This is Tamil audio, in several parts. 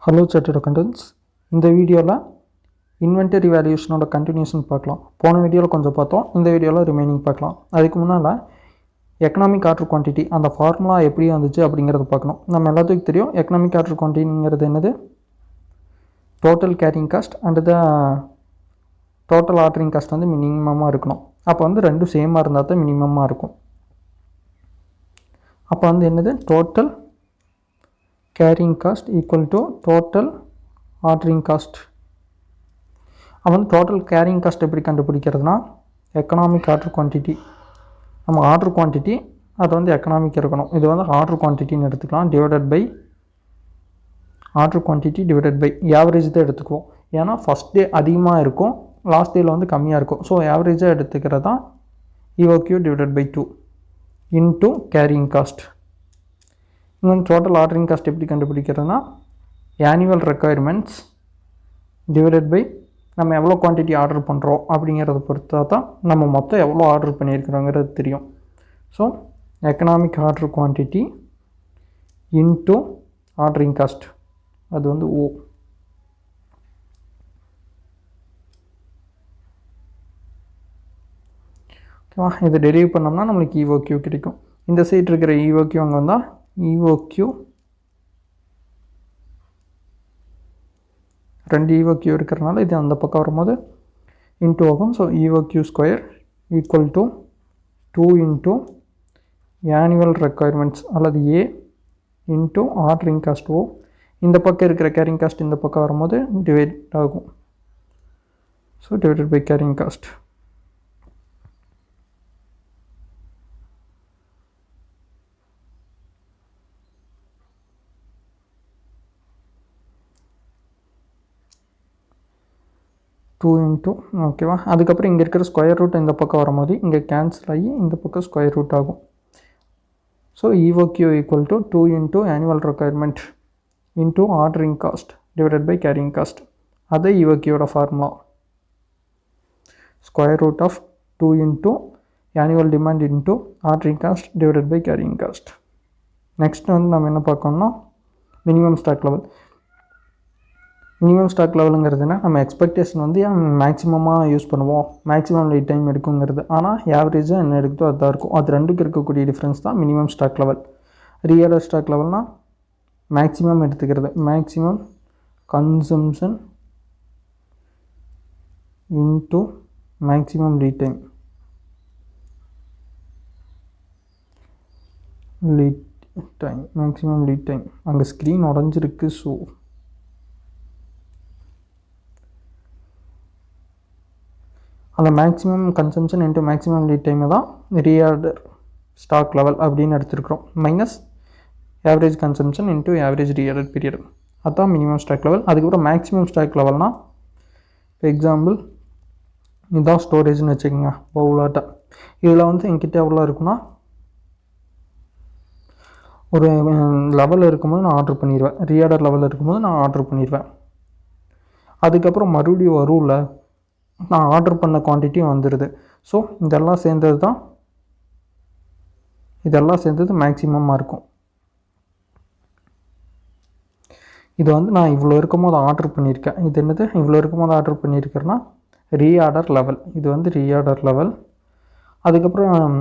Hello chartered accountants. இந்த வீடியோவில் இன்வென்டரி வேல்யூஷனோட கண்டினியூஷன் பார்க்கலாம். போன வீடியோவில் கொஞ்சம் பார்த்தோம், இந்த வீடியோவில் ரிமைனிங் பார்க்கலாம். அதுக்கு முன்னால் எக்கனாமிக் ஆர்டர் குவான்டிட்டி அந்த ஃபார்முலா எப்படி வந்துச்சு அப்படிங்கிறத பார்க்கணும். நம்ம எல்லாத்துக்கும் தெரியும் எக்கனாமிக் ஆர்டர் குவான்டிட்டிங்கிறது என்னது, total carrying cost and the total ordering cost வந்து மினிமமாக இருக்கணும். அப்போ வந்து ரெண்டும் சேமாக இருந்தால் தான் மினிமமாக இருக்கும். அப்போ வந்து என்னது, total carrying cost equal to total ordering cost. அப்போ வந்து டோட்டல் கேரிங் காஸ்ட் எப்படி கண்டுபிடிக்கிறதுனா, எக்கனாமிக் ஆர்டர் குவான்டிட்டி, நம்ம ஆர்டர் குவான்டிட்டி அது வந்து எக்கனாமிக் இருக்கணும். இது வந்து ஆர்டர் குவான்டிட்டின்னு எடுத்துக்கலாம், divided by order quantity divided by average தான் எடுத்துக்குவோம். ஏன்னா ஃபஸ்ட் டே அதிகமாக இருக்கும், லாஸ்ட் டேயில் வந்து கம்மியாக இருக்கும். ஸோ ஆவரேஜாக எடுத்துக்கிறது தான் EOQ divided by 2 into carrying cost. இன்னும் டோட்டல் ஆர்டரிங் காஸ்ட் எப்படி கண்டுபிடிக்கிறதுனா, ஆனுவல் ரெக்குயர்மெண்ட்ஸ் டிவைடட் பை நம்ம எவ்வளோ குவான்டிட்டி ஆர்டர் பண்ணுறோம் அப்படிங்கிறத பொறுத்தா தான் நம்ம மொத்தம் எவ்வளோ ஆர்டர் பண்ணியிருக்கிறோங்கிறது தெரியும். So economic order quantity into ordering cost, அது வந்து O. ஓகேவா? இதை டெரிவ் பண்ணோம்னா நம்மளுக்கு EOQ கிடைக்கும். இந்த சைட் இருக்கிற EOQ அங்கே வந்தால் EOQ, ரெண்டு EOQ இருக்கிறனால இது அந்த பக்கம் வரும்போது இன்டூ ஆகும். So EOQ square equal to 2 into annual requirements அல்லது A into ordering cost O. இந்த பக்கம் இருக்கிற கேரிங் காஸ்ட் இந்த பக்கம் வரும்போது டிவைட் ஆகும். So divided by carrying cost. Two into ஓகேவா. அதுக்கப்புறம் இங்கே இருக்கிற ஸ்கொயர் ரூட் இந்த பக்கம் வரும்போது இங்கே கேன்சல் ஆகி இந்த பக்கம் ஸ்கொயர் ரூட் ஆகும். So EOQ equal to 2 into annual requirement into ordering cost divided by carrying cost. அது EOQயோட formula. Square root of 2 into annual demand into ordering cost divided by carrying cost. Next வந்து நம்ம என்ன பார்க்கணும்னா, minimum stock level. Minimum stock லெவலுங்கிறதுனா நம்ம எக்ஸ்பெக்டேஷன் வந்து மேக்ஸிமமாக யூஸ் பண்ணுவோம், மேக்ஸிமம் லைட் டைம் எடுக்குங்கிறது. ஆனால் ஆவரேஜாக என்ன எடுக்குதோ அதுதான் இருக்கும். அது ரெண்டுக்கு இருக்கக்கூடிய டிஃப்ரென்ஸ் தான் minimum stock level. Reorder stock லெவல்னால் மேக்ஸிமம் எடுத்துக்கிறது, maximum consumption into maximum lead time. Maximum lead time அங்கே ஸ்க்ரீன் உடஞ்சிருக்கு. ஸோ அந்த maximum consumption into maximum lead டைமை தான் ரீஆர்டர் ஸ்டாக் லெவல் அப்படின்னு எடுத்துருக்கிறோம். Minus average consumption into average reorder period, அதுதான் மினிமம் ஸ்டாக் லெவல். அதுக்கப்புறம் மேக்ஸிமம் ஸ்டாக் லெவல்னால், இப்போ எக்ஸாம்பிள் இதுதான் ஸ்டோரேஜ்னு வச்சுக்கோங்க, பவுலாட்டா. இதில் வந்து என்கிட்ட எவ்வளோ இருக்குன்னா, ஒரு லெவல் இருக்கும்போது நான் ஆர்டர் பண்ணிடுவேன், ரீஆர்டர் லெவல் இருக்கும்போது நான் ஆர்டர் பண்ணிடுவேன். அதுக்கப்புறம் மறுபடியும் வரும்ல, நான் ஆர்டர் பண்ண குவான்டிட்டியும் வந்துடுது. ஸோ இதெல்லாம் சேர்ந்தது மேக்ஸிமமாக இருக்கும். இது வந்து நான் இவ்வளோ இருக்கும்போது ஆர்டர் பண்ணியிருக்கேன். இது என்னது, இவ்வளோ இருக்கும்போது ஆர்டர் பண்ணியிருக்கேன்னா ரீஆர்டர் லெவல். இது வந்து ரீஆர்டர் லெவல். அதுக்கப்புறம்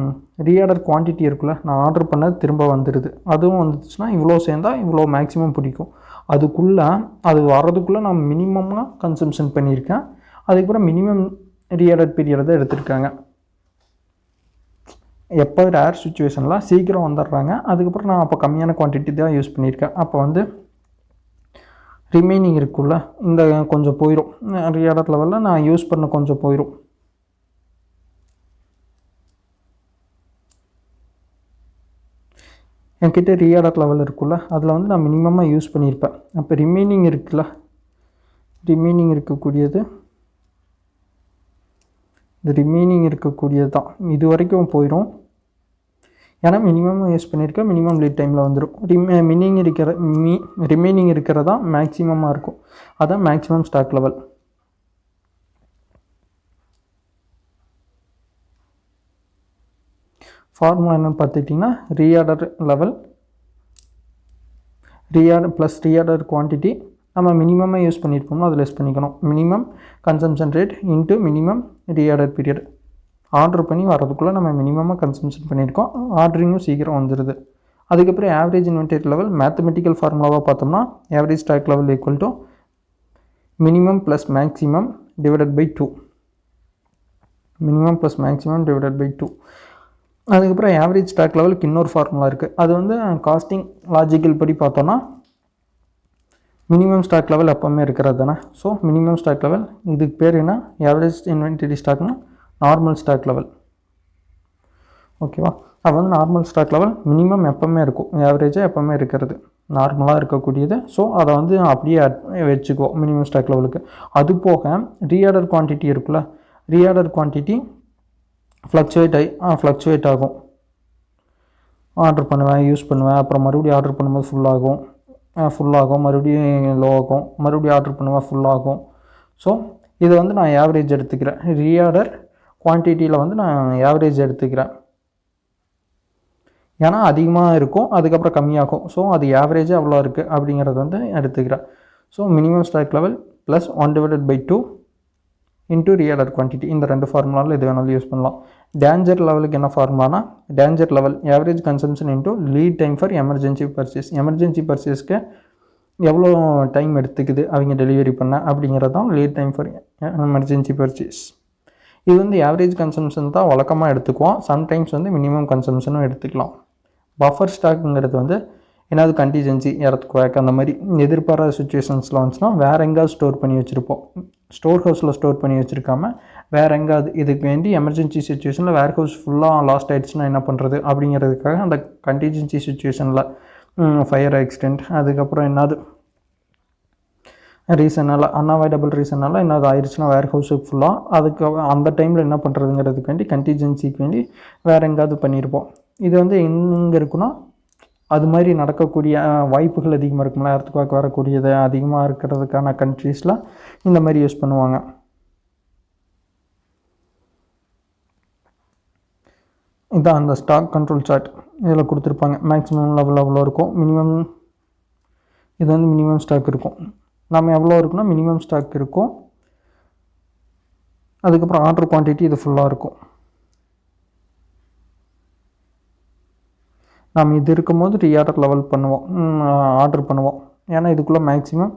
ரீஆர்டர் குவான்டிட்டி இருக்குல்ல, நான் ஆர்டர் பண்ணது திரும்ப வந்துடுது. அதுவும் வந்துச்சுன்னா இவ்வளோ சேர்ந்தால் இவ்வளோ மேக்ஸிமம் பிடிக்கும். அது வர்றதுக்குள்ளே நான் மினிமமாக கன்சம்ஷன் பண்ணியிருக்கேன். அதுக்கப்புறம் மினிமம் ரீஆர்டர் பீரியட் தான் எடுத்திருக்காங்க. எப்போ ரேர் சுச்சுவேஷனில் சீக்கிரம் வந்துடுறாங்க. அதுக்கப்புறம் நான் அப்போ கம்மியான குவான்டிட்டி தான் யூஸ் பண்ணியிருக்கேன். அப்போ வந்து ரிமைனிங் இருக்குல்ல, இந்த கொஞ்சம் போயிடும். ரீஆர்டர் லெவலில் நான் யூஸ் பண்ண கொஞ்சம் போயிடும். என்கிட்ட ரீஆர்டர் லெவல் இருக்குல்ல, அதில் வந்து நான் மினிமமாக யூஸ் பண்ணியிருப்பேன். அப்போ ரிமைனிங் இருக்குல்ல, ரிமைனிங் இருக்கக்கூடியது தான் இது வரைக்கும் போயிடும். ஏன்னா மினிமமாக யூஸ் பண்ணியிருக்கேன், மினிமம் லீட் டைமில் வந்துடும். ரிமைனிங் இருக்கிறதா மேக்ஸிமமாக இருக்கும், அதான் மேக்ஸிமம் ஸ்டாக் லெவல். ஃபார்முலா என்னென்னு பார்த்துக்கிட்டிங்கன்னா, reorder level, reorder plus reorder quantity நம்ம மினிமமாக யூஸ் பண்ணியிருப்போம்னா அது லெஸ் பண்ணிக்கணும். Minimum consumption rate into minimum reorder period. Order பண்ணி வரதுக்குள்ளே நம்ம மினிமமாக கன்சம்ஷன் பண்ணியிருக்கோம், ஆர்டரிங்கும் சீக்கிரம் வந்துடுது. அதுக்கப்புறம் ஆவரேஜ் இன்வென்டரி லெவல் மேத்தமெட்டிக்கல் ஃபார்முலாவாக பார்த்தோம்னா average stock level equal to minimum plus maximum divided by 2. Minimum plus maximum divided by 2. அதுக்கப்புறம் ஆவரேஜ் ஸ்டாக் லெவலுக்கு இன்னொரு ஃபார்முலா இருக்குது. அது வந்து காஸ்டிங் லாஜிக்கல் படி பார்த்தோன்னா மினிமம் ஸ்டாக் லெவல் எப்போவுமே இருக்கிறது தானே. ஸோ மினிமம் ஸ்டாக் லெவல் இதுக்கு பேர் என்ன, ஆவரேஜ் இன்வென்டரி ஸ்டாக்னா நார்மல் ஸ்டாக் லெவல். ஓகேவா, அது வந்து நார்மல் ஸ்டாக் லெவல் மினிமம் எப்போவுமே இருக்கும், ஆவரேஜாக எப்போவுமே இருக்கிறது, நார்மலாக இருக்கக்கூடியது. ஸோ அதை வந்து அப்படியே வச்சுக்குவோம் மினிமம் ஸ்டாக் லெவலுக்கு. அது போக ரீஆர்டர் குவான்டிட்டி இருக்குல்ல, ரீஆர்டர் குவான்டிட்டி ஃப்ளக்சுவேட் ஆகும். ஆர்டர் பண்ணுவேன், யூஸ் பண்ணுவேன், அப்புறம் மறுபடியும் ஆர்டர் பண்ணும்போது ஃபுல்லாகும், மறுபடியும் லோ ஆகும், மறுபடியும் ஆர்டர் பண்ணுவேன், ஃபுல்லாகும். ஸோ இதை வந்து நான் ஆவரேஜ் எடுத்துக்கிறேன். ரீஆர்டர் குவான்டிட்டியில் வந்து நான் ஆவரேஜ் எடுத்துக்கிறேன். ஏன்னா அதிகமாக இருக்கும், அதுக்கப்புறம் கம்மியாகும். ஸோ அது ஆவரேஜாக அவ்வளோ இருக்குது அப்படிங்கிறது வந்து எடுத்துக்கிறேன். So minimum stock level plus 1/2 into reorder quantity. இந்த 2 ஃபார்முலாவில் எது வேணாலும் யூஸ் பண்ணலாம். டேஞ்சர் லெவலுக்கு என்ன ஃபார்முலானா danger level average consumption into lead time for emergency purchase. Emergency பர்ச்சேஸ்க்கு எவ்வளோ டைம் எடுத்துக்குது அவங்க டெலிவரி பண்ண அப்படிங்கிறது தான் lead time for emergency purchase. இது வந்து ஆவரேஜ் கன்சம்ஷன் தான் வழக்கமாக எடுத்துக்குவோம். சம்டைம்ஸ் வந்து மினிமம் கன்சம்ஷனும் எடுத்துக்கலாம். பஃபர் ஸ்டாக்குங்கிறது வந்து ஏதாவது கண்டிஜென்சி, எர்த்குவேக் அந்த மாதிரி எதிர்பாராத சுச்சுவேஷன்ஸில் வந்துச்சுன்னா வேறு எங்கேயாவது ஸ்டோர் பண்ணி வச்சுருப்போம். ஸ்டோர் ஹவுஸில் ஸ்டோர் பண்ணி வச்சுருக்காம வேறு எங்கேயாவது இதுக்கு வேண்டி எமர்ஜென்சி சுச்சுவேஷனில் வேர் ஹவுஸ் ஃபுல்லாக லாஸ்ட் ஆகிடுச்சுன்னா என்ன பண்ணுறது அப்படிங்கிறதுக்காக அந்த கண்டிஜென்சி சுச்சுவேஷனில் ஃபயர் ஆக்சிடெண்ட், அதுக்கப்புறம் என்னது ரீசனால் அன்அவாய்டபிள் ரீசனால் என்னது ஆயிடுச்சுன்னா வேர் ஹவுஸுக்கு ஃபுல்லாக அதுக்கு அந்த டைமில் என்ன பண்ணுறதுங்கிறதுக்கு வேண்டி கண்டிஜென்சிக்கு வேண்டி வேறு எங்கேயாவது பண்ணியிருப்போம். இது வந்து எங்கே இருக்குன்னா அது மாதிரி நடக்கக்கூடிய வாய்ப்புகள் அதிகமாக இருக்கும்ல, எர்த்குவேக் வரக்கூடியது அதிகமாக இருக்கிறதுக்கான கண்ட்ரீஸில் இந்த மாதிரி யூஸ் பண்ணுவாங்க. இதுதான் அந்த ஸ்டாக் கண்ட்ரோல் சார்ட். இதில் கொடுத்துருப்பாங்க மேக்ஸிமம் லெவல் எவ்வளோ இருக்கும், மினிமம் இது வந்து மினிமம் ஸ்டாக் இருக்கும். நம்ம எவ்வளோ இருக்குன்னா மினிமம் ஸ்டாக் இருக்கும். அதுக்கப்புறம் ஆர்டர் குவான்டிட்டி இது ஃபுல்லாக இருக்கும். நம்ம இது இருக்கும்போது ரீஆர்டர் லெவல் ஆர்டர் பண்ணுவோம். ஏன்னா இதுக்குள்ளே maximum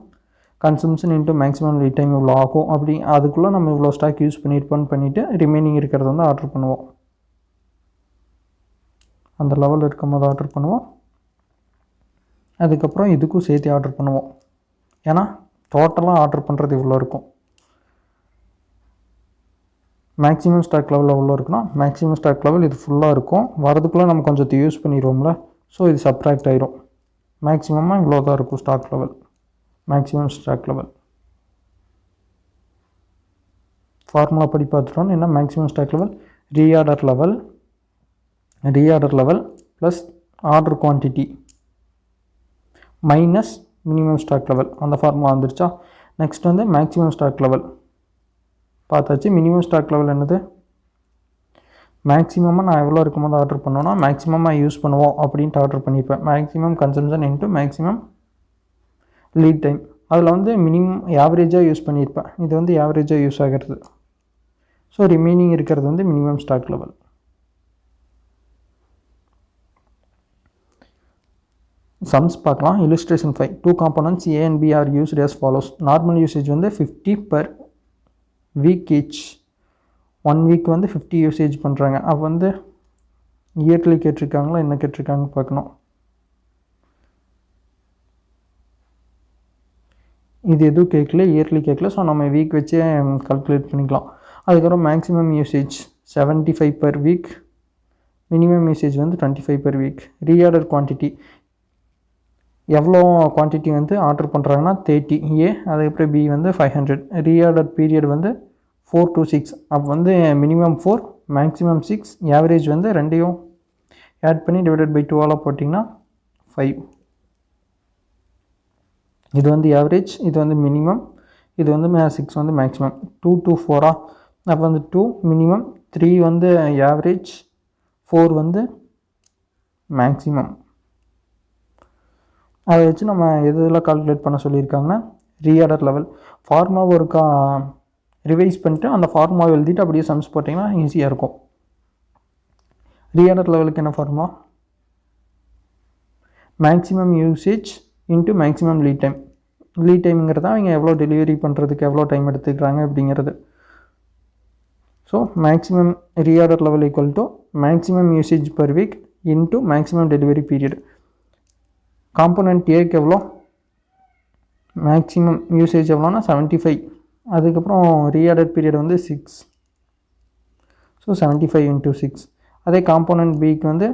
consumption into maximum lead time இவ்வளோ ஆகும். அப்படி அதுக்குள்ளே நம்ம இவ்வளோ ஸ்டாக் யூஸ் பண்ணியிருப்போன்னு பண்ணிவிட்டு ரிமைனிங் இருக்கிறத வந்து ஆர்டர் பண்ணுவோம். அந்த லெவல் இருக்கும்போது ஆர்டர் பண்ணுவோம். அதுக்கப்புறம் இதுக்கும் சேர்த்து ஆர்டர் பண்ணுவோம். ஏன்னா டோட்டலாக ஆர்டர் பண்ணுறது இவ்வளோ இருக்கும். மேக்ஸிமம் ஸ்டாக் லெவலில் எவ்வளோ இருக்குன்னா மேக்ஸிமம் ஸ்டாக் லெவல் இது ஃபுல்லாக இருக்கும். வரதுக்குள்ளே நம்ம கொஞ்சம் யூஸ் பண்ணிடுவோம்ல, ஸோ இது சப்ராக்ட் ஆயிரும். மேக்ஸிமமாக இவ்வளோ தான் இருக்கும் stock level, maximum stock level. Formula படி பார்த்துட்டோன்னு என்ன maximum stock level reorder level plus order quantity minus minimum stock level. அந்த ஃபார்முலா வந்துருச்சா. நெக்ஸ்ட் வந்து மேக்ஸிமம் ஸ்டாக் லெவல் பார்த்தாச்சு. மினிமம் ஸ்டாக் லெவல் என்னது, மேக்ஸிமமாக நான் எவ்வளோ இருக்கும்போது ஆர்டர் பண்ணோன்னா மேக்ஸிமமாக யூஸ் பண்ணுவோம் அப்படின்ட்டு ஆர்டர் பண்ணிப்பேன். Maximum consumption into maximum lead time. அதில் வந்து மினிமம் ஆவரேஜாக யூஸ் பண்ணியிருப்பேன். இது வந்து ஆவரேஜாக யூஸ் ஆகிறது. ஸோ ரிமைனிங் இருக்கிறது வந்து மினிமம் ஸ்டாக் லெவல். சம்ஸ் பார்க்கலாம். illustration 5 2 components A and B are used as follows. Normal usage வந்து 50 per week each. 1 week வந்து 50 யூசேஜ் பண்ணுறாங்க. அப்போ வந்து இயர்லி கேட்டிருக்காங்களா என்ன கேட்டிருக்காங்கன்னு பார்க்கணும். இது எதுவும் கேட்கல, இயர்லி கேட்கல. ஸோ நம்ம வீக் வச்சே கால்குலேட் பண்ணிக்கலாம். அதுக்கப்புறம் maximum usage 75 per week, minimum usage வந்து 25 per week. ரீஆர்டர் குவான்டிட்டி எவ்வளோ குவான்டிட்டி வந்து ஆர்டர் பண்ணுறாங்கன்னா 30 A, அதுக்கப்புறம் B வந்து 500. ரீஆர்டர் பீரியட் வந்து 4 to 6. அப்போ வந்து மினிமம் 4 மேக்ஸிமம் 6, ஆவரேஜ் வந்து ரெண்டையும் ஆட் பண்ணி டிவைடட் பை 2 போட்டிங்கன்னா 5. இது வந்து ஆவரேஜ், இது வந்து மினிமம், இது வந்து 6 வந்து மேக்ஸிமம். 2 to 4 அப்போ வந்து 2 மினிமம், 3 வந்து ஆவரேஜ், 4 வந்து மேக்ஸிமம். அதை வச்சு நம்ம எதெல்லாம் கால்குலேட் பண்ண சொல்லியிருக்காங்கன்னா ரீஆர்டர் லெவல். ஃபார்முலாவை ஒருக்கா ரிவைஸ் பண்ணிட்டு அந்த ஃபார்முலாவை எழுதிட்டு அப்படியே சம்ஸ் போட்டிங்கன்னா ஈஸியாக இருக்கும். ரீஆர்டர் லெவலுக்கு என்ன formula? Maximum usage into maximum lead time. Lead டைம்ங்கிறது அவங்க எவ்வளோ டெலிவரி பண்ணுறதுக்கு எவ்வளோ டைம் எடுத்துக்கிறாங்க அப்படிங்கிறது. So maximum reorder level equal to maximum usage per week into maximum delivery period. Component ஏக்கு எவ்வளோ? மேக்ஸிமம் யூசேஜ் எவ்வளோனா 75. அதுக்கப்புறம் ரீஆர்டர் பீரியட் வந்து 6. So 75 into 6. அதே காம்போனன்ட் பிக்கு வந்து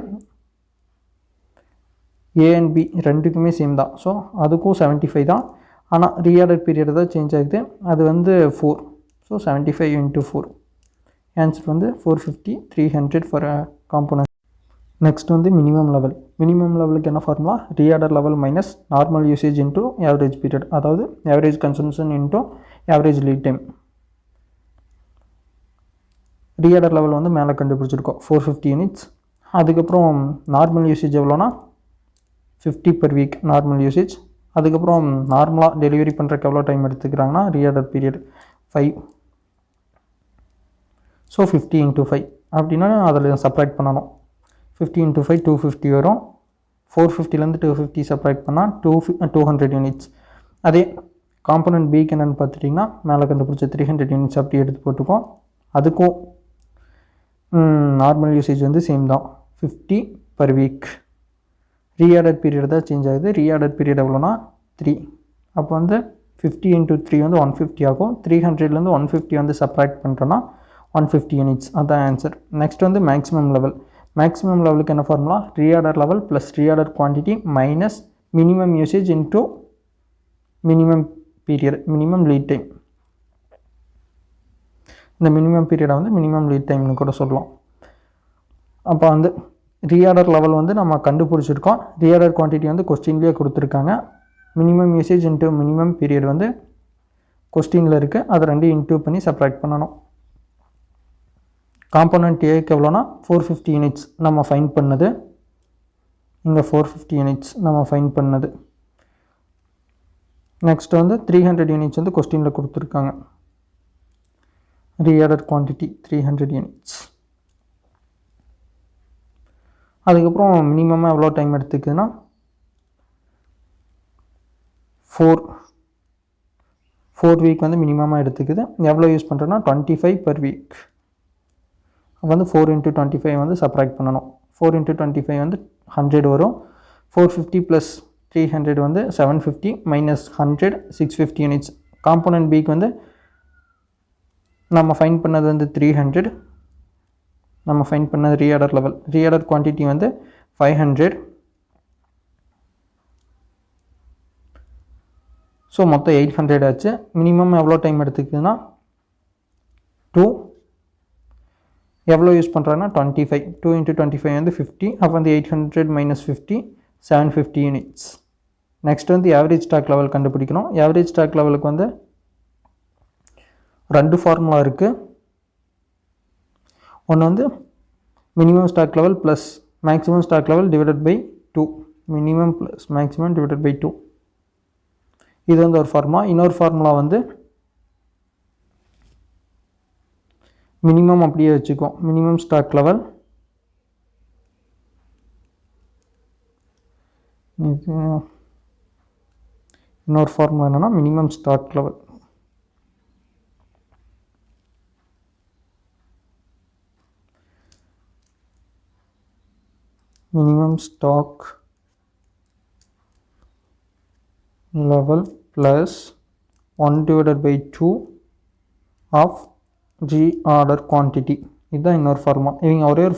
ஏ அண்ட் பி ரெண்டுக்குமே சேம் தான். ஸோ அதுக்கும் 75 தான். ஆனால் ரீஆர்டர் பீரியட் தான் சேஞ்ச் ஆகுது. அது வந்து 4. So 75 into 4. ஆன்சர் வந்து 450, 300 ஃபார் காம்போனன்ட். நெக்ஸ்ட் வந்து மினிமம் லெவல். மினிமம் லெவலுக்கு என்ன formula? Reorder level minus normal usage into average period, அதாவது average consumption into average lead time. Reorder level வந்து மேலே கண்டுபிடிச்சிருக்கோம் 450 யூனிட்ஸ். அதுக்கப்புறம் நார்மல் யூசேஜ் எவ்வளோனா 50 per வீக் நார்மல் யூசேஜ். அதுக்கப்புறம் நார்மலாக டெலிவரி பண்ணுறதுக்கு எவ்வளோ டைம் எடுத்துக்கிறாங்கன்னா ரீஆர்டர் பீரியட் 5. ஸோ 50 இன்ட்டு 5 அப்படின்னா அதில் சப்ராக்ட் பண்ணணும். 50 இன்ட்டு 5 250 வரும். 450லேருந்து 250 சப்ராக்ட் பண்ணால் 200 யூனிட்ஸ். அதே காம்போனன்ட் பிக்கு என்னென்னு பார்த்துட்டிங்கன்னா மேலே கண்டுபிடிச்ச 300 யூனிட்ஸ் அப்படி எடுத்து போட்டுக்கோம். அதுக்கும் நார்மல் யூசேஜ் வந்து சேம் தான் 50 per வீக். ரீஆர்டர் பீரியட் தான் சேஞ்ச் ஆகுது. ரீஆர்டர் பீரியட் எவ்வளோனா 3. அப்போ வந்து 50 இன்ட்டு 3 வந்து 150 ஆகும். 300லேருந்து 150 வந்து சப்ராக்ட் பண்ணுறோன்னா 150 யூனிட்ஸ். அதுதான் ஆன்சர். நெக்ஸ்ட் வந்து மேக்ஸிமம் லெவல். மேக்ஸிமம் லெவலுக்கு என்ன formula? Reorder level plus reorder quantity minus minimum usage into minimum period, minimum lead time. இந்த மினிமம் பீரியடை வந்து மினிமம் லீட் டைம்னு கூட சொல்லலாம். அப்போ வந்து ரீஆர்டர் லெவல் வந்து நம்ம கண்டுபிடிச்சிருக்கோம். ரீஆர்டர் குவான்டிட்டி வந்து கொஸ்டின்லேயே கொடுத்துருக்காங்க. Minimum usage into minimum period வந்து கொஸ்டினில் இருக்குது. அதை ரெண்டு இன்ட்டு பண்ணி சப்ராக்ட் பண்ணணும். காம்போனன்ட் ஏக்கு எவ்வளோனா 450 யூனிட்ஸ் நம்ம ஃபைன் பண்ணது. இங்கே 450 யூனிட்ஸ் நம்ம ஃபைன் பண்ணது. நெக்ஸ்ட் வந்து 300 யூனிட்ஸ் வந்து கொஸ்டினில் கொடுத்துருக்காங்க. Reorder quantity 300 units. அதுக்கப்புறம் மினிமமாக எவ்வளோ டைம் எடுத்துக்குதுன்னா 4 வீக் வந்து மினிமமாக எடுத்துக்குது. எவ்வளோ யூஸ் பண்ணுறோன்னா 25 per வீக். அப்போ வந்து 4 இன்ட்டு 25 வந்து சப்ராக்ட் பண்ணணும். 4 இன்ட்டு 25 வந்து 100 வரும். 450 ப்ளஸ் 300 வந்து 750 மைனஸ் 100 650 யூனிட்ஸ். காம்போனன்ட் பிக்கு வந்து நம்ம ஃபைன் பண்ணது வந்து 300. நம்ம ஃபைன் பண்ணது ரீஆர்டர் லெவல். ரீஆர்டர் குவான்டிட்டி வந்து 500. ஸோ மொத்தம் 800 ஆச்சு. மினிமம் எவ்வளோ டைம் எடுத்துக்குதுன்னா 2. எவ்வளோ யூஸ் பண்ணுறாங்கன்னா 25. 2 இன்ட்டு 25 வந்து 50. அப்போ வந்து 800 மைனஸ் 50 750 யூனிட்ஸ். நெக்ஸ்ட் வந்து ஆவரேஜ் ஸ்டாக் லெவல் கண்டுபிடிக்கணும். ஆவரேஜ் ஸ்டாக் லெவலுக்கு வந்து 2 ஃபார்முலா இருக்குது. ஒன்று வந்து minimum stock level plus maximum stock level divided by 2. Minimum plus maximum divided by 2. இது வந்து ஒரு ஃபார்முலா. இன்னொரு ஃபார்முலா வந்து மினிமம் அப்படியே வச்சுக்குவோம். மினிமம் ஸ்டாக் லெவல் இன்னொரு ஃபார்முலா என்னென்னா minimum stock level. minimum stock level plus 1 divided by 2 of reorder quantity. இதுதான் இன்னொரு ஃபார்முலா. இவங்க ஒரே ஒரு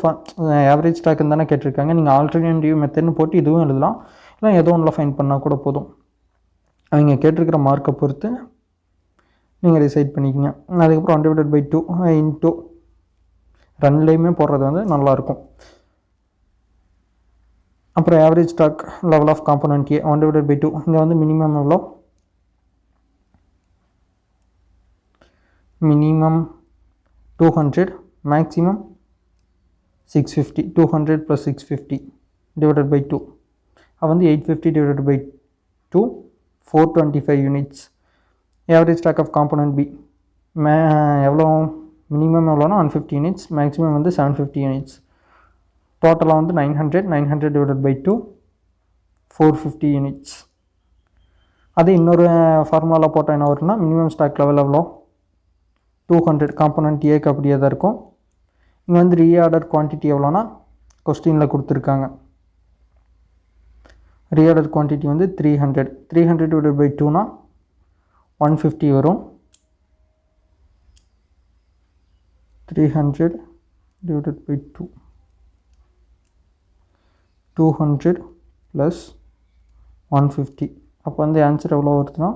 ஆவரேஜ் ஸ்டாக்குன்னு தானே கேட்டிருக்காங்க. நீங்கள் ஆல்டர்னேட்டிவ் மெத்தட்னு போட்டு இதுவும் எழுதலாம், இல்லை ஏதோ ஒன்றில் ஃபைன் பண்ணால் கூட போதும். அவங்க கேட்டிருக்கிற மார்க்கை பொறுத்து நீங்கள் டிசைட் பண்ணிக்கோங்க. அதுக்கப்புறம் 1 divided by 2 இன்ட்டு ரெண்டுலேயுமே போடுறது வந்து நல்லாயிருக்கும். அப்புறம் average stock level of component A 1 divided by 2. இங்கே வந்து மினிமம் எவ்வளோ? Minimum 200, maximum 650. 200 + 650 divided by 2. அது வந்து 850 divided by 2 425 units. Average stock of component B எவ்வளோ மினிமம் எவ்வளோனா 150 யூனிட்ஸ், மேக்ஸிமம் வந்து 750 யூனிட்ஸ். டோட்டலாக வந்து 900 டிவைடட் பை 2 450 யூனிட்ஸ். அது இன்னொரு ஃபார்முலாவில் போட்டால் என்ன வரும்னா மினிமம் ஸ்டாக் லெவல் எவ்வளோ 200 காம்போனன்ட் ஏக்கு அப்படியே தான் இருக்கும். இங்கே வந்து ரீஆர்டர் குவான்டிட்டி எவ்வளோனா கொஸ்டினில் கொடுத்துருக்காங்க. ரீஆர்டர் குவான்டிட்டி வந்து 300 டிவைடட் பை 2னா 150 வரும். 300 divided by 2 200 plus 150. அப்போ வந்து ஆன்சர் எவ்வளோ வருதுன்னா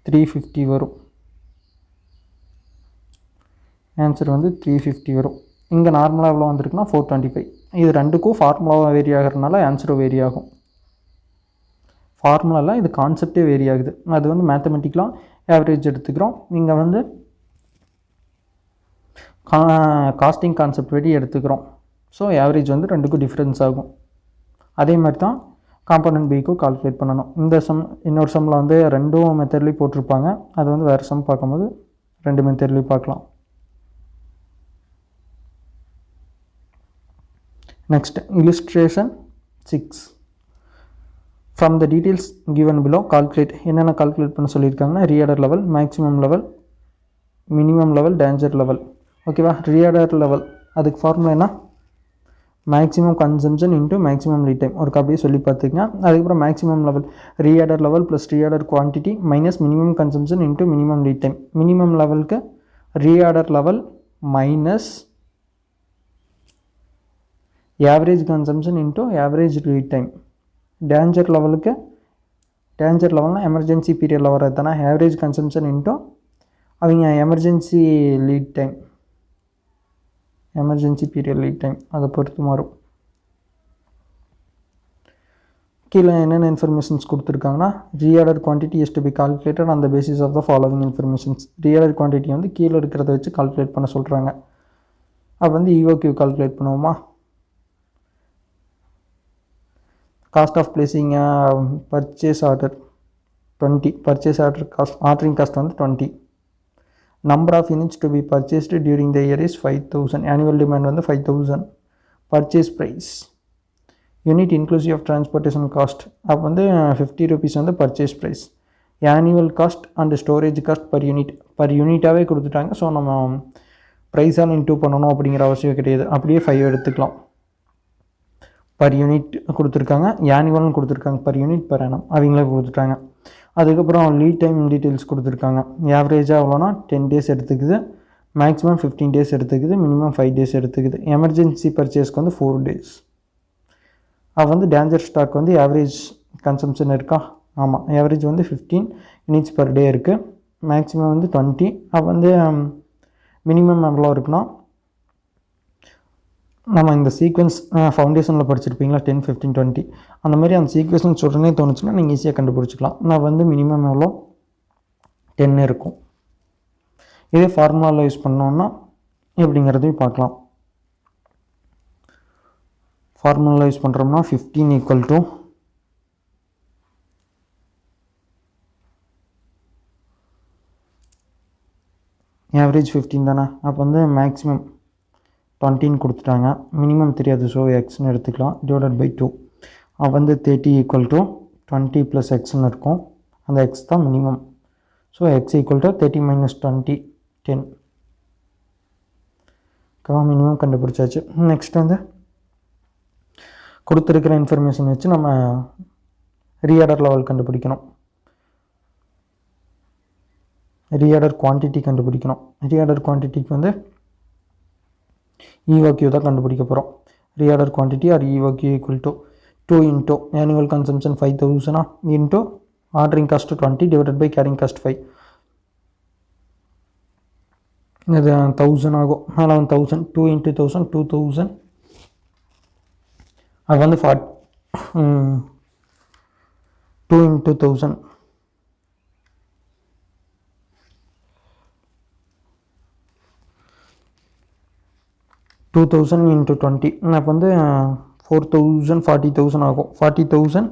350 வரும். ஆன்சர் வந்து 350 வரும். இங்கே நார்மலாக எவ்வளோ வந்திருக்குன்னா 425. இது ரெண்டுக்கும் ஃபார்முலாவாக வேரி ஆகிறதுனால ஆன்சரும் வேரி ஆகும். ஃபார்முலாவில் இது கான்செப்டே வேரி ஆகுது. அது வந்து மேத்தமெட்டிக்கலாக ஆவரேஜ் எடுத்துக்கிறோம். இங்கே வந்து காஸ்டிங் கான்செப்ட் படி எடுத்துக்கிறோம். ஸோ ஆவரேஜ் வந்து ரெண்டுக்கும் டிஃப்ரென்ஸ் ஆகும். அதே மாதிரி தான் காம்போனன்ட் பிக்கும் கால்குலேட் பண்ணணும். இந்த இன்னொரு சம்மில் வந்து ரெண்டும் மெத்தட்லேயும் போட்டிருப்பாங்க. அது வந்து வேறு சம் பார்க்கும்போது ரெண்டு மெத்தட்லேயும் பார்க்கலாம். Next illustration 6. From the details given below calculate. என்னென்ன கால்குலேட் பண்ண சொல்லியிருக்காங்கன்னா reorder level, maximum level, minimum level, danger level. ஓகேவா? ரீஆர்டர் லெவல் அதுக்கு ஃபார்முலா என்ன maximum consumption into maximum lead time. ஒரு அப்படியே சொல்லி பார்த்துக்கங்க. அதுக்கப்புறம் maximum level reorder level plus reorder quantity minus minimum consumption into minimum lead time. Minimum லெவலுக்கு reorder level minus average consumption into average lead time. Danger லெவல்னால் எமர்ஜென்சி பீரியடில் வர்றது தானே. ஆவரேஜ் கன்சம்ஷன் இன்ட்டு அவங்க emergency lead time, emergency period lead time அதை பொறுத்து மாறும். கீழே என்னென்ன இன்ஃபர்மேஷன்ஸ் கொடுத்துருக்காங்கன்னா reorder quantity is to be calculated on the basis of the following informations. Reorder quantity வந்து கீழே இருக்கிறத வச்சு கால்குலேட் பண்ண சொல்கிறாங்க. அப்போ வந்து EOQ கால்குலேட் பண்ணுவோமா? Cost of placing purchase order 20. Purchase order cost, ordering cost வந்து 20. Number of units to be purchased during the year is 5000. Annual demand வந்து 5000. Purchase price unit inclusive of transportation cost. அப்போ வந்து 50 rupees வந்து purchase price. Annual cost and storage cost per யூனிட்டாகவே கொடுத்துட்டாங்க. ஸோ நம்ம ப்ரைஸால் இன்டூ பண்ணணும் அப்படிங்கிற அவசியம் கிடையாது. அப்படியே 5 எடுத்துக்கலாம். பர் யூனிட் கொடுத்துருக்காங்க, ஆனுவல்னு கொடுத்துருக்காங்க, பர் யூனிட் பர் ஆனம் அவங்களே கொடுத்துட்டாங்க. அதுக்கப்புறம் லீட் டைம் டீட்டெயில்ஸ் கொடுத்துருக்காங்க. ஆவரேஜாக எவ்வளோனா 10 days எடுத்துக்குது, மேக்ஸிமம் 15 days எடுத்துக்குது, மினிமம் 5 days எடுத்துக்குது. எமர்ஜென்சி பர்ச்சேஸ்க்கு வந்து 4 days. அது வந்து டேஞ்சர் ஸ்டாக் வந்து ஆவரேஜ் கன்சம்ஷன் இருக்கா? ஆமாம், ஆவரேஜ் வந்து 15 units per day இருக்குது, மேக்ஸிமம் வந்து 20. அது வந்து மினிமம் எவ்வளோ இருக்குன்னா நம்ம இந்த சீக்வன்ஸ் ஃபவுண்டேஷனில் படிச்சிருப்பீங்களா 10, 15, 20 அந்த மாதிரி அந்த சீக்வன்ஸ் உடனே தோணுச்சுன்னா நீங்கள் ஈஸியாக கண்டுபிடிச்சிக்கலாம். நான் வந்து மினிமம் எவ்வளோ 10 இருக்கும். இதே ஃபார்முலாவில் யூஸ் பண்ணோன்னா எப்படிங்கிறதையும் பார்க்கலாம். ஃபார்முலா யூஸ் பண்ணுறோம்னா 15 ஈக்குவல் டு ஆவரேஜ் 15 தானே. அப்போ வந்து மேக்ஸிமம் 20 கொடுத்துட்டாங்க, மினிமம் தெரியாது, ஸோ எக்ஸ்ன்னு எடுத்துக்கலாம், டிவைடட் பை 2. அப்போ வந்து 30 ஈக்குவல் டு 20 + எக்ஸ்ன்னு இருக்கும். அந்த எக்ஸ் தான் minimum. So X equal to 30 - 20 10. Minimum கண்டுபிடிச்சாச்சு. நெக்ஸ்ட் வந்து கொடுத்துருக்கிற இன்ஃபர்மேஷன் வச்சு நம்ம ரீஆர்டர் லெவல் கண்டுபிடிக்கணும், ரீஆர்டர் குவான்டிட்டி கண்டுபிடிக்கணும். ரீஆர்டர் குவான்டிட்டிக்கு வந்து EOQ தான் கண்டுபிடிக்க போகிறோம். Reorder quantity or EOQ equal to 2 into annual consumption 5000 into ordering cost 20 divided by carrying cost 5. இது 1000 ஆகும். மேலே வந்து 1000, 2 × 1000 2000. அது வந்து 2 × 1000 2000 × 20. அப்போ வந்து 4000 40,000 ஆகும். 40,000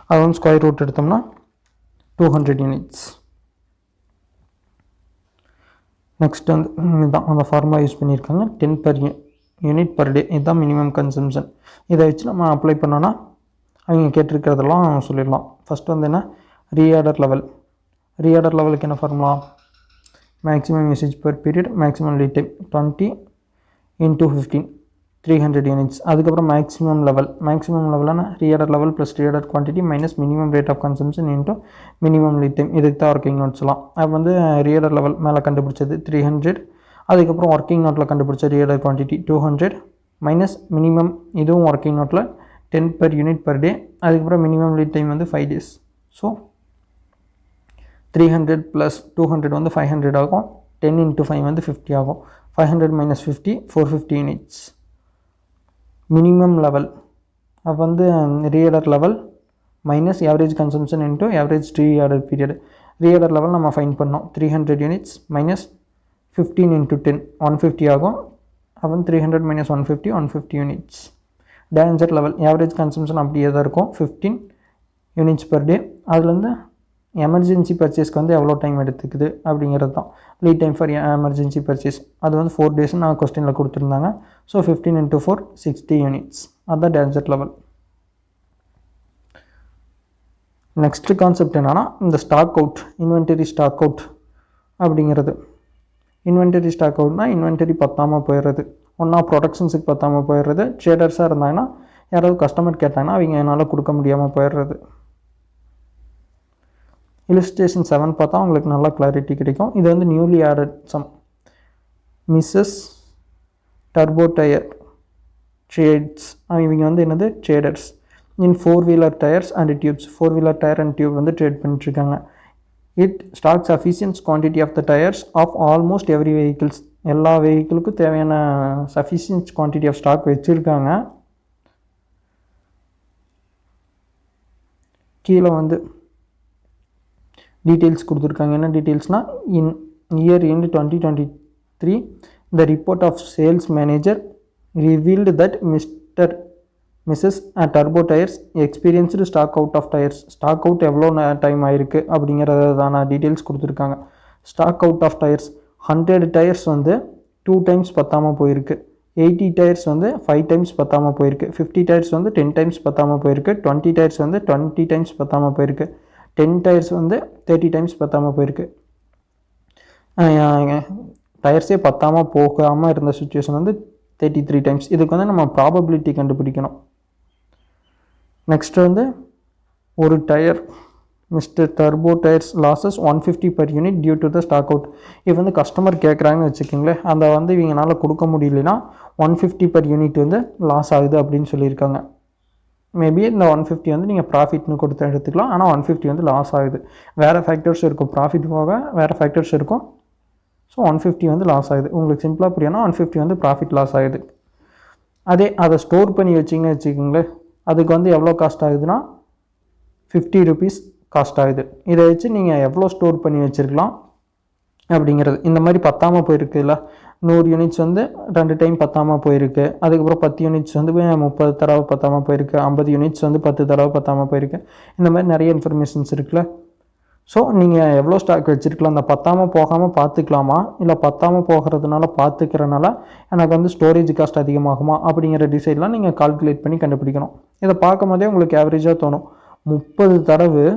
அது வந்து ஸ்கொயர் ரூட் எடுத்தோம்னா 200 யூனிட்ஸ். நெக்ஸ்ட் வந்து இதுதான் அந்த ஃபார்முலா யூஸ் பண்ணியிருக்காங்க. 10 per யூனிட் பர் டே, இதுதான் மினிமம் கன்சம்ஷன். இதை வச்சு நம்ம அப்ளை பண்ணோன்னா அவங்க கேட்டிருக்கிறதெல்லாம் சொல்லிடலாம். ஃபஸ்ட்டு வந்து என்ன, ரீஆர்டர் லெவல். ரீஆர்டர் லெவலுக்கு என்ன formula, maximum usage per period, maximum lead time 20 × 15 300 units. அதுக்கப்புறம் மேக்ஸிமம் லெவல்னா reorder level plus reorder quantity minus minimum rate of consumption into minimum lead time. இதுக்கு தான் ஒர்க்கிங் நோட்ஸ்லாம். அது வந்து ரீஆர்டர் லெவல் மேலே கண்டுபிடிச்சது 300. அதுக்கப்புறம் ஒர்க்கிங் நோட்டில் கண்டுபிடிச்ச ரீஆர்டர் குவான்டிட்டி 200 மைனஸ் மினிமம், இதுவும் ஒர்க்கிங் நோட்டில் 10 per யூனிட் பர் டே. அதுக்கப்புறம் மினிமம் லீட் டைம் வந்து 5 days. ஸோ 300 + 200 வந்து 500 ஆகும். 10 × 5 வந்து 50 ஆகும். 500 - 50 450 யூனிட்ஸ். மினிமம் லெவல் அப்போ வந்து reorder level minus average consumption into average reorder period. Reorder level நம்ம ஃபைன் பண்ணோம். 300 யூனிட்ஸ் மைனஸ் 15 × 10 150 ஆகும். அப்போ 300 - 150 150 units. Danger level average consumption அப்படியே தான் இருக்கும், 15 யூனிட்ஸ் பர் டே. அதுலேருந்து எமர்ஜென்சி பர்ச்சேஸ்க்கு வந்து எவ்வளோ டைம் எடுத்துக்குது அப்படிங்கிறது தான் lead time for emergency purchase. அது வந்து 4 days நான் கொஸ்டினில் கொடுத்துருந்தாங்க. So 15 × 4 60 units. அதுதான் டேஞ்சர் லெவல். நெக்ஸ்ட் கான்செப்ட் என்னென்னா இந்த stock out, inventory stock out அப்படிங்கிறது. இன்வென்டரி ஸ்டாக் அவுட்னா இன்வென்டரி பத்தாமல் போயிடுறது, ஒன்றா ப்ரொடக்ஷன்ஸுக்கு பத்தாமல் போயிடுறது. ட்ரேடர்ஸாக இருந்தாங்கன்னா யாராவது கஸ்டமர் கேட்டாங்கன்னா அவங்க என்னால் கொடுக்க முடியாமல் போயிடுறது. illustration 7 பார்த்தா உங்களுக்கு நல்லா கிளாரிட்டி கிடைக்கும். இது வந்து newly added sum. Mrs Turbo Tyre Trades, இவங்க வந்து என்னது traders in 4-wheeler tyres and tubes. 4-wheeler tyre and tube வந்து ட்ரேட் பண்ணிட்டுருக்காங்க. It stock sufficient quantity of the tyres of almost every vehicles. எல்லா வெஹிக்கிளுக்கும் தேவையான சஃபிஷியன்ட் குவான்டிட்டி ஆஃப் ஸ்டாக் வச்சுருக்காங்க. கீழே வந்து டீட்டெயில்ஸ் கொடுத்துருக்காங்க. என்ன டீட்டெயில்ஸ்னால், in year end 2023 the report of sales manager revealed that Mrs Turbo Tyres experienced stock out of tyres. Stock out எவ்வளோ டைம் ஆயிருக்கு அப்படிங்கிறதான டீட்டெயில்ஸ் கொடுத்துருக்காங்க. Stock out of tyres 100 tyres வந்து 2 times பத்தாமல் போயிருக்கு. 80 டயர்ஸ் வந்து 5 times பத்தாமல் போயிருக்கு. 50 டயர்ஸ் வந்து 10 times பத்தாமல் போயிருக்கு. 20 டயர்ஸ் வந்து 20 times பத்தாமல் போயிருக்கு. 10 டயர்ஸ் வந்து 30 times பத்தாமல் போயிருக்கு. டயர்ஸே பத்தாமல் போகாமல் இருந்த சுச்சுவேஷன் வந்து 33 times. இதுக்கு வந்து நம்ம ப்ராபபிலிட்டி கண்டுபிடிக்கணும். நெக்ஸ்ட் வந்து ஒரு tyre Mr Turbo Tyres losses 150 per unit due to the stock out. இது வந்து கஸ்டமர் கேட்குறாங்கன்னு வச்சுக்கிங்களேன், அந்த வந்து இவங்களால கொடுக்க முடியலன்னா 150 per யூனிட் வந்து லாஸ் ஆகுது அப்படின்னு சொல்லியிருக்காங்க. மேபி இந்த 150 வந்து நீங்கள் ப்ராஃபிட்னு கொடுத்து எடுத்துக்கலாம். ஆனால் 150 வந்து லாஸ் ஆகுது. வேறு ஃபேக்டர்ஸ் இருக்கும், ப்ராஃபிட் போக வேறு ஃபேக்டர்ஸ் இருக்கும். ஸோ 150 வந்து லாஸ் ஆகுது. உங்களுக்கு சிம்பிளாக புரியணும், 150 வந்து ப்ராஃபிட் லாஸ் ஆகுது. அதே அதை ஸ்டோர் பண்ணி வச்சிங்கன்னு வச்சுக்கோங்களேன், அதுக்கு வந்து எவ்வளோ காஸ்ட் ஆகுதுன்னா 50 rupees காஸ்ட் ஆகுது. இதை வச்சு நீங்கள் எவ்வளோ ஸ்டோர் பண்ணி வச்சுருக்கலாம் அப்படிங்கிறது. இந்த மாதிரி பத்தாமல் போயிருக்குல்ல, 100 யூனிட்ஸ் வந்து 2 டைம் பத்தாமல் போயிருக்கு. அதுக்கப்புறம் 10 யூனிட்ஸ் வந்து 30 தடவை பத்தாமல் போயிருக்கு. 50 யூனிட்ஸ் வந்து 10 தடவை பத்தாமல் போயிருக்கு. இந்த மாதிரி நிறைய இன்ஃபர்மேஷன்ஸ் இருக்குல்ல. ஸோ நீங்கள் எவ்வளோ ஸ்டாக் வச்சுருக்கலாம், அந்த பத்தாமல் போகாமல் பார்த்துக்கலாமா, இல்லை பத்தாமல் போகிறதுனால பார்த்துக்கிறனால எனக்கு வந்து ஸ்டோரேஜ் காஸ்ட் அதிகமாகுமா அப்படிங்கிற டிசைட்லாம் நீங்கள் கால்குலேட் பண்ணி கண்டுபிடிக்கணும். இதை பார்க்கும் போதே உங்களுக்கு ஆவரேஜாக தோணும், 30 தடவை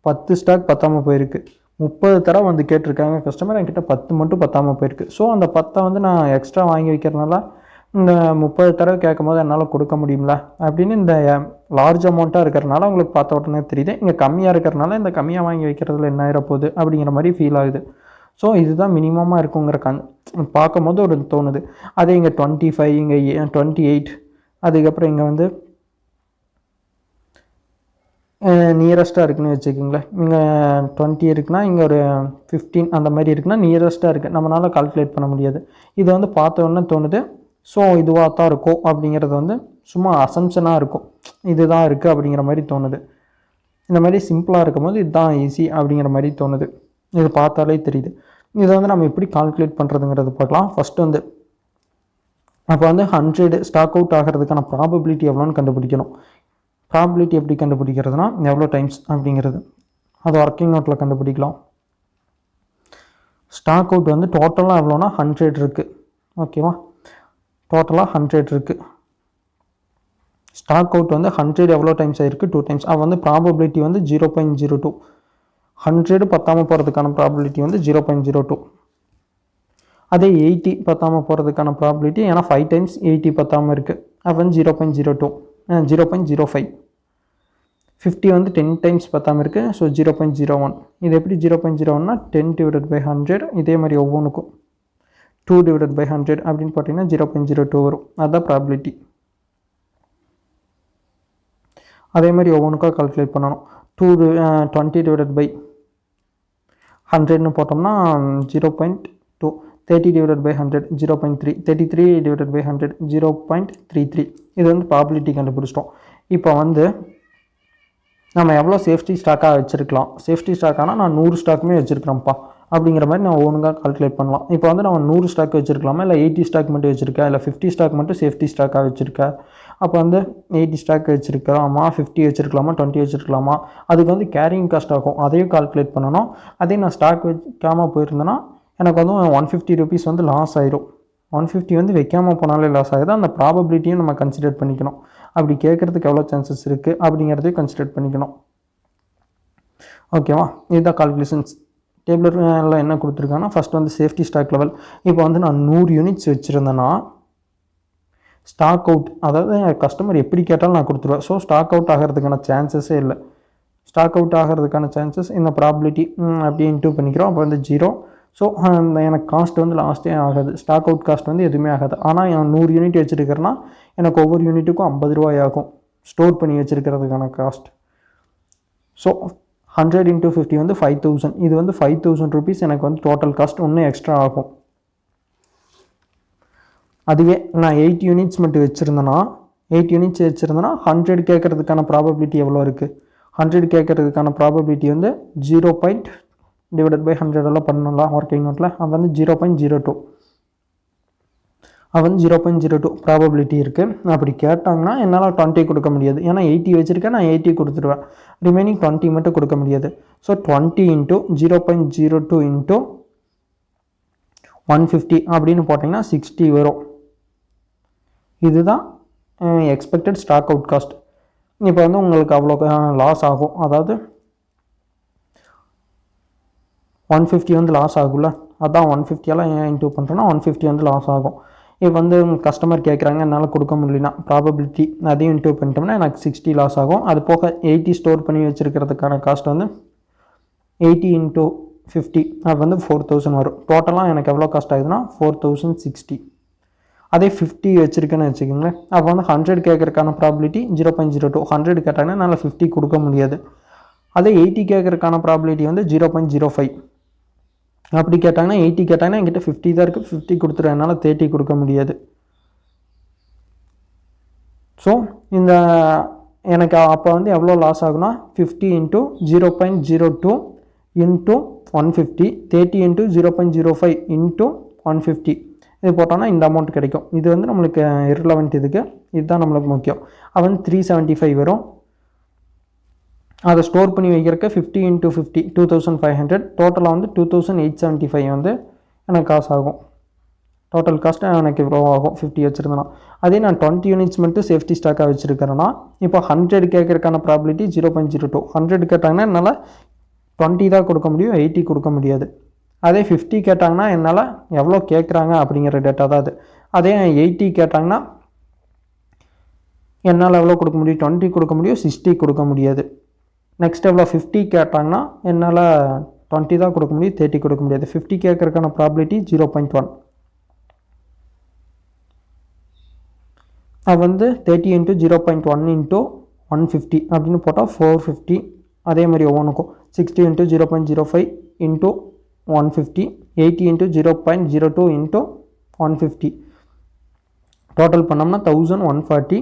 10 ஸ்டாக் பத்தாமல் போயிருக்கு. 30 தடவை வந்து கேட்டிருக்காங்க கஸ்டமர், என்கிட்ட 10 மட்டும் பத்தாமல் போயிருக்கு. ஸோ அந்த 10 வந்து நான் எக்ஸ்ட்ரா வாங்கி வைக்கிறதுனால இந்த 30 தடவை கேட்கும் போது என்னால் கொடுக்க முடியுங்களா அப்படின்னு இந்த லார்ஜ் அமௌண்ட்டாக இருக்கிறனால உங்களுக்கு பார்த்த உடனே தெரியுது. இங்கே கம்மியாக இருக்கிறனால இந்த கம்மியாக வாங்கி வைக்கிறதுல என்ன ஆகிடப்போகுது அப்படிங்கிற மாதிரி ஃபீல் ஆகுது. ஸோ இதுதான் மினிமமாக இருக்குங்கிற பார்க்கும் போது ஒரு தோணுது. அதே இங்கே 25, இங்கே 28, அதுக்கப்புறம் இங்கே வந்து நியரஸ்ட்டாக இருக்குன்னு வச்சுக்கோங்களேன். இங்கே 20 இருக்குன்னா இங்கே ஒரு 15 அந்த மாதிரி இருக்குன்னா நியரஸ்ட்டாக இருக்குது, நம்மளால் கால்குலேட் பண்ண முடியாது. இது வந்து பார்த்த உடனே தோணுது, ஸோ இதுவாக தான் இருக்கும் அப்படிங்கிறது வந்து சும்மா அசம்ஷனாக இருக்கும், இதுதான் இருக்குது அப்படிங்கிற மாதிரி தோணுது. இந்த மாதிரி சிம்பிளாக இருக்கும் போது இதுதான் ஈஸி அப்படிங்கிற மாதிரி தோணுது. இது பார்த்தாலே தெரியுது. இதை வந்து நம்ம எப்படி கால்குலேட் பண்ணுறதுங்கிறது பார்க்கலாம். ஃபஸ்ட்டு வந்து அப்போ வந்து 100 ஸ்டாக் அவுட் ஆகிறதுக்கான ப்ராபபிலிட்டி எவ்வளோன்னு கண்டுபிடிக்கணும். ப்ராபபிலிட்டி எப்படி கண்டுபிடிக்கிறதுனா எவ்வளோ டைம்ஸ் அப்படிங்கிறது. அது ஒர்க்கிங் நோட்டில் கண்டுபிடிக்கலாம். ஸ்டாக் அவுட் வந்து டோட்டலாக எவ்வளோனா 100 இருக்குது. ஓகேவா, டோட்டலாக 100 இருக்குது. ஸ்டாக் அவுட் வந்து 100 எவ்வளோ டைம்ஸ் ஆகிருக்கு, 2 டைம்ஸ். அது வந்து ப்ராபபிலிட்டி வந்து 0.02. 100 பத்தாமல் போகிறதுக்கான ப்ராபபிலிட்டி வந்து 0.02. அதே 80 பத்தாமல் போகிறதுக்கான ப்ராபபிலிட்டி, ஏன்னா 5 டைம்ஸ் 80 பத்தாமல் இருக்குது, அது வந்து 0.02, 0.05. 50 வந்து 10 டைம்ஸ் பத்தாமல் இருக்குது, ஸோ 0.01. இது எப்படி 0.01னா 10/100. இதே மாதிரி ஒவ்வொன்றுக்கும் 2/100 அப்படின்னு பார்த்தீங்கன்னா 0.02 வரும். அதுதான் ப்ராபபிலிட்டி. அதே மாதிரி ஒவ்வொன்றுக்காக கால்குலேட் பண்ணணும். 20/100ன்னு போட்டோம்னா 0.2. 30/100 0.3. 33/100 0.33. இது வந்து ப்ராபபிலிட்டி கண்டுபிடிச்சிட்டோம். இப்போ வந்து நம்ம எவ்வளோ சேஃப்டி ஸ்டாக்காக வச்சுருக்கலாம். சேஃப்டி ஸ்டாக்கானா நான் 100 ஸ்டாக்குமே வச்சுருக்கிறேன்ப்பா அப்படிங்கிற மாதிரி நான் ஒழுங்காக கால்குலேட் பண்ணலாம். இப்போ வந்து நம்ம 100 ஸ்டாக் வச்சுருக்கலாமா, இல்லை 80 ஸ்டாக் மட்டும் வச்சுருக்கா, இல்லை 50 ஸ்டாக் மட்டும் சேஃப்டி ஸ்டாக்காக வச்சுருக்கா. அப்போ வந்து 80 ஸ்டாக் வச்சுருக்கலாமா, 50 வச்சுருக்கலாமா, 20 வச்சுருக்கலாமா, அதுக்கு வந்து கேரிங் காஸ்ட் ஆகும், அதையும் கால்குலேட் பண்ணணும். அதே நான் ஸ்டாக் வைக்காமல் போயிருந்தேன்னா எனக்கு வந்து 150 rupees வந்து லாஸ் ஆயிரும். 150 வந்து வைக்காமல் போனாலே லாஸ் ஆகுது. அந்த ப்ராபபிலிட்டியும் நம்ம கன்சிடர் பண்ணிக்கணும். அப்படி கேட்குறதுக்கு எவ்வளோ சான்சஸ் இருக்குது அப்படிங்கிறதையும் கன்சிடர் பண்ணிக்கணும். ஓகேவா, இதுதான் கால்குலேஷன்ஸ். டேபிளில் என்ன கொடுத்துருக்காங்கன்னா, ஃபஸ்ட் வந்து சேஃப்டி ஸ்டாக் லெவல். இப்போ வந்து நான் 100 யூனிட்ஸ் வச்சுருந்தேன்னா ஸ்டாக் அவுட், அதாவது கஸ்டமர் எப்படி கேட்டாலும் நான் கொடுத்துருவேன். ஸோ ஸ்டாக் அவுட் ஆகிறதுக்கான சான்சஸே இல்லை. ஸ்டாக் அவுட் ஆகிறதுக்கான சான்சஸ் இந்த ப்ராபபிலிட்டி அப்படி இன்டூ பண்ணிக்கிறோம். அப்போ வந்து 0. ஸோ எனக்கு காஸ்ட் வந்து லாஸ்ட்டே ஆகாது. ஸ்டாக் அவுட் காஸ்ட் வந்து எதுவுமே ஆகாது. ஆனால் என் 100 யூனிட் வச்சுருக்கிறேன்னா எனக்கு ஒவ்வொரு யூனிட்டுக்கும் 50 ரூபாய் ஆகும் ஸ்டோர் பண்ணி வச்சுருக்கிறதுக்கான காஸ்ட். ஸோ 100 × 50 வந்து 5000. இது வந்து 5000 rupees எனக்கு வந்து டோட்டல் காஸ்ட் இன்னும் எக்ஸ்ட்ரா ஆகும். அதுவே நான் 8 யூனிட்ஸ் மட்டும் வச்சுருந்தேன்னா 100 கேட்குறதுக்கான ப்ராபபிலிட்டி எவ்வளோ இருக்குது. 100 கேட்குறதுக்கான ப்ராபபிலிட்டி வந்து 0.100 எல்லாம் பண்ணலாம் ஒர்க்கிங் நோட்டில். அது வந்து 0.02. அது வந்து 0.02 ப்ராபபிலிட்டி இருக்குது. அப்படி கேட்டாங்கன்னா என்னால் 20 கொடுக்க முடியாது. ஏன்னா 80 வச்சுருக்கேன், நான் 80 கொடுத்துருவேன். ரிமைனிங் 20 மட்டும் கொடுக்க முடியாது. ஸோ 20 × 0.02 × 150 அப்படின்னு போட்டிங்கன்னா 60 வரும். இதுதான் எக்ஸ்பெக்டட் ஸ்டாக் அவுட் காஸ்ட். இப்போ வந்து உங்களுக்கு அவ்வளோ லாஸ் ஆகும். அதாவது 150 வந்து லாஸ் ஆகும்ல, அதான் 150 ஏன் இன்டூ பண்ணுறேன்னா 150 வந்து லாஸ் ஆகும். இப்போ வந்து கஸ்டமர் கேட்குறாங்க, என்னால் கொடுக்க முடியலனா ப்ராபபிலிட்டி அதையும் இன்டூ பண்ணிட்டோம்னா எனக்கு 60 லாஸ் ஆகும். அது போக 80 ஸ்டோர் பண்ணி வச்சுருக்கிறதுக்கான காஸ்ட் வந்து 80 × 50 அது வந்து 4000 வரும். டோட்டலாக எனக்கு எவ்வளோ காஸ்ட் ஆகுதுன்னா 4060. அதே 50 வச்சுருக்கேன்னு வச்சுக்கோங்களேன். அப்போ வந்து 100 கேட்குறதுக்கான ப்ராபபிலிட்டி 0.02. 100 கேட்டாங்கன்னா என்னால் 50 கொடுக்க முடியாது. அதே 80 கேட்குறதுக்கான ப்ராபபிலிட்டி வந்து 0.05. அப்படி கேட்டாங்கன்னா 80 கேட்டாங்கன்னா என்கிட்ட 50 தான் இருக்குது, 50 கொடுத்துருவேன், என்னால் 30 கொடுக்க முடியாது. ஸோ இந்த எனக்கு அப்போ வந்து எவ்வளோ லாஸ் ஆகுனா 50 × 0.02 × 150, 30 × 0.05 × 150. இது போட்டோன்னா இந்த அமௌண்ட் கிடைக்கும். இது வந்து நம்மளுக்கு இர்ரெலவெண்ட். இதுதான் நம்மளுக்கு முக்கியம். அது வந்து 375 வரும். அதை ஸ்டோர் பண்ணி வைக்கிறக்க 50 × 50 2500. டோட்டலாக வந்து 2875 வந்து எனக்கு காசு ஆகும். டோட்டல் காஸ்ட்டு எனக்கு இவ்வளோ ஆகும் 50 வச்சுருந்தேன்னா. அதே நான் 20 யூனிட்ஸ் மட்டும் சேஃப்டி ஸ்டாக்காக வச்சுருக்கிறேன்னா இப்போ 100 கேட்குறதுக்கான ப்ராபபிலிட்டி 0.02. 100 கேட்டாங்கன்னா என்னால் 20 தான் கொடுக்க முடியும், 80 கொடுக்க முடியாது. அதே 50 கேட்டாங்கன்னா என்னால் எவ்வளோ கேட்குறாங்க அப்படிங்கிற டேட்டா தான் அது. அதே 80 கேட்டாங்கன்னா என்னால் எவ்வளோ கொடுக்க முடியும், 20 கொடுக்க முடியும், 60 கொடுக்க முடியாது. நெக்ஸ்ட் எவ்வளோ 50 கேட்டாங்கன்னா என்னால் 20 தான் கொடுக்க முடியும், 30 கொடுக்க முடியாது. 50 கேட்குறதுக்கான ப்ராபபிலிட்டி 0.1. அது வந்து 30 × 0.1 × 150 அப்படின்னு போட்டால் 450. அதே மாதிரி ஒவ்வொன்றுக்கும் 60 × 0.05 × 150, 80 × 0.02 × 150. டோட்டல் பண்ணோம்னா 1140.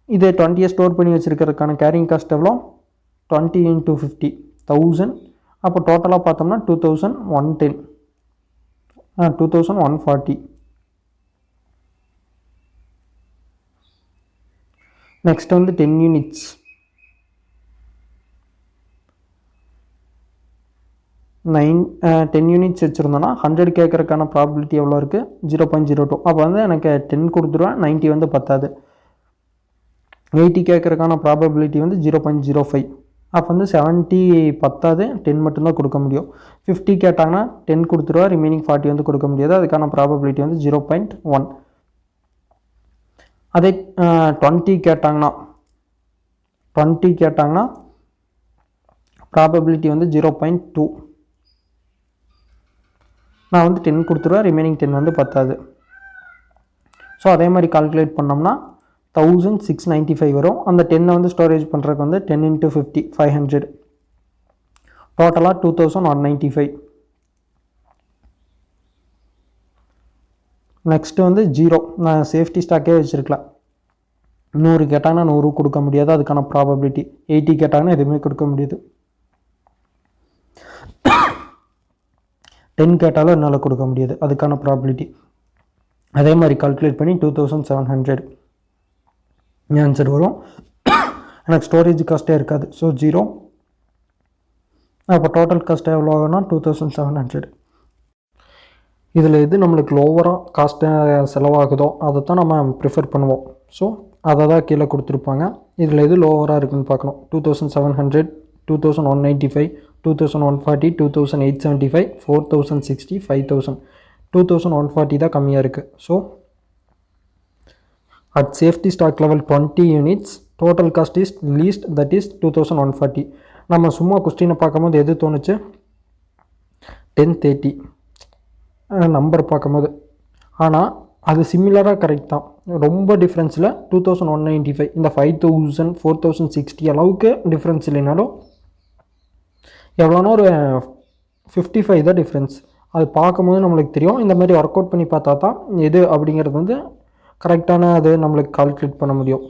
இதே 20 ஸ்டோர் பண்ணி வச்சுருக்கிறதுக்கான கேரிங் காஸ்ட் எவ்வளோ, 20 × 50 1000. அப்போ டோட்டலாக பார்த்தோம்னா 2110, 2140. நெக்ஸ்ட் வந்து 10 யூனிட்ஸ். 10 யூனிட்ஸ் வச்சுருந்தோன்னா 100 கேட்குறதுக்கான ப்ராபிலிட்டி எவ்வளோ இருக்குது? 0.02. அப்போ வந்து எனக்கு 10 கொடுத்துருவேன், 90 வந்து பத்தாது. 80 கேட்குறதுக்கான ப்ராபபிலிட்டி வந்து 0.05. அப்போ வந்து 70 பத்தாது, 10 மட்டும்தான் கொடுக்க முடியும். 50 கேட்டாங்கன்னா 10 கொடுத்துருவா, ரிமைனிங் 40 வந்து கொடுக்க முடியாது. அதுக்கான ப்ராபபிலிட்டி வந்து 0.1. அதே 20 கேட்டாங்கன்னா ப்ராபபிலிட்டி வந்து 0.2. நான் வந்து 10 கொடுத்துருவேன், ரிமைனிங் 10 வந்து பத்தாது. ஸோ அதே மாதிரி கால்குலேட் பண்ணோம்னா 1695 வரும். அந்த 10 வந்து ஸ்டோரேஜ் பண்ணுறதுக்கு வந்து 10 × 50 500. டோட்டலாக 2195. நெக்ஸ்ட்டு வந்து 0. நான் சேஃப்டி ஸ்டாக்கே வச்சுருக்கலாம். 100 கேட்டாங்கன்னா 100 கொடுக்க முடியாது, அதுக்கான ப்ராபபிலிட்டி. 80 கேட்டாங்கன்னா எதுவுமே கொடுக்க முடியாது. 10 கேட்டாலும் என்னால் கொடுக்க முடியாது, அதுக்கான ப்ராபபிலிட்டி. அதே மாதிரி கால்குலேட் பண்ணி 2700 ஆன்சர் வரும். எனக்கு ஸ்டோரேஜ் காஸ்ட்டே இருக்காது. ஸோ 0. அப்போ டோட்டல் காஸ்ட் எவ்வளோ ஆகுனா 2700. இதில் எது நம்மளுக்கு லோவராக காஸ்ட்டு செலவாகுதோ அதை தான் நம்ம ப்ரிஃபர் பண்ணுவோம். ஸோ அதை தான் கீழே கொடுத்துருப்பாங்க. இதில் எது லோவராக இருக்குதுன்னு பார்க்கணும். 2700, 2195, 2140, 2875, 4060, 5000. 2140 தான் கம்மியாக இருக்குது. So at safety stock level 20 units, total cost is least, that is 2140. நம்ம சும்மா கொஸ்டினை பார்க்கும்போது எது தோணுச்சு? 1030 நம்பர் பார்க்கும்போது. ஆனால் அது சிமிலராக கரெக்ட் தான். ரொம்ப டிஃப்ரென்ஸில் 2195, இந்த 5000, 4060 அளவுக்கு டிஃப்ரென்ஸ் இல்லைனாலும் எவ்வளோனா ஒரு 55 தான் டிஃப்ரென்ஸ். அது பார்க்கும்போது நம்மளுக்கு தெரியும். இந்த மாதிரி ஒர்க் அவுட் பண்ணி பார்த்தா தான் எது அப்படிங்கிறது வந்து கரெக்டான அது நம்மளுக்கு கால்குலேட் பண்ண முடியும்.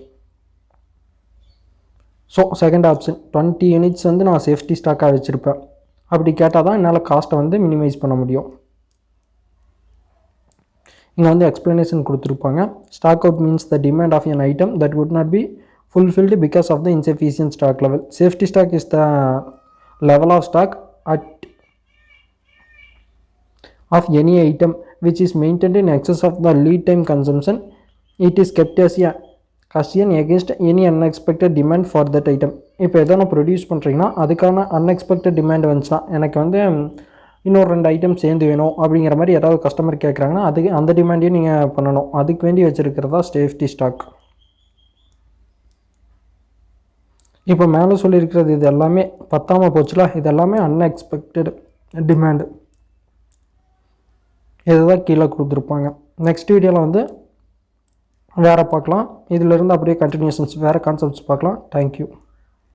ஸோ செகண்ட் ஆப்ஷன் 20 யூனிட்ஸ் வந்து நான் சேஃப்டி ஸ்டாக்காக வச்சுருப்பேன். அப்படி கேட்டால் தான் என்னால் காஸ்ட்டை வந்து மினிமைஸ் பண்ண முடியும். இங்கே வந்து எக்ஸ்ப்ளனேஷன் கொடுத்துருப்பாங்க. Stock out means the demand of an item that would not be fulfilled because of the insufficient stock level. Safety stock is the level of stock at of any item which is maintained in excess of the lead time consumption. It is kept as a cushion against any unexpected demand for that item. இப்போ எதோ நான் ப்ரொடியூஸ் பண்ணுறீங்கன்னா அதுக்கான அன்எக்ஸ்பெக்டட் டிமாண்ட் வந்துச்சுன்னா, எனக்கு வந்து இன்னொரு 2 ஐட்டம் சேர்ந்து வேணும் அப்படிங்கிற மாதிரி ஏதாவது கஸ்டமர் கேட்குறாங்கன்னா அதுக்கு அந்த டிமாண்டையும் நீங்கள் பண்ணணும். அதுக்கு வேண்டி வச்சுருக்கிறதா சேஃப்டி ஸ்டாக். இப்போ மேலே சொல்லியிருக்கிறது இது எல்லாமே பத்தாமல் போச்சுல, இது எல்லாமே அன்எக்ஸ்பெக்டட் டிமாண்டு. இதுதான் கீழே கொடுத்துருப்பாங்க. நெக்ஸ்ட் வீடியோவில் வந்து வேறு பார்க்கலாம். இதிலிருந்து அப்படியே கண்டினியூஷன்ஸ் வேறு கான்செப்ட்ஸ் பார்க்கலாம். தேங்க்யூ.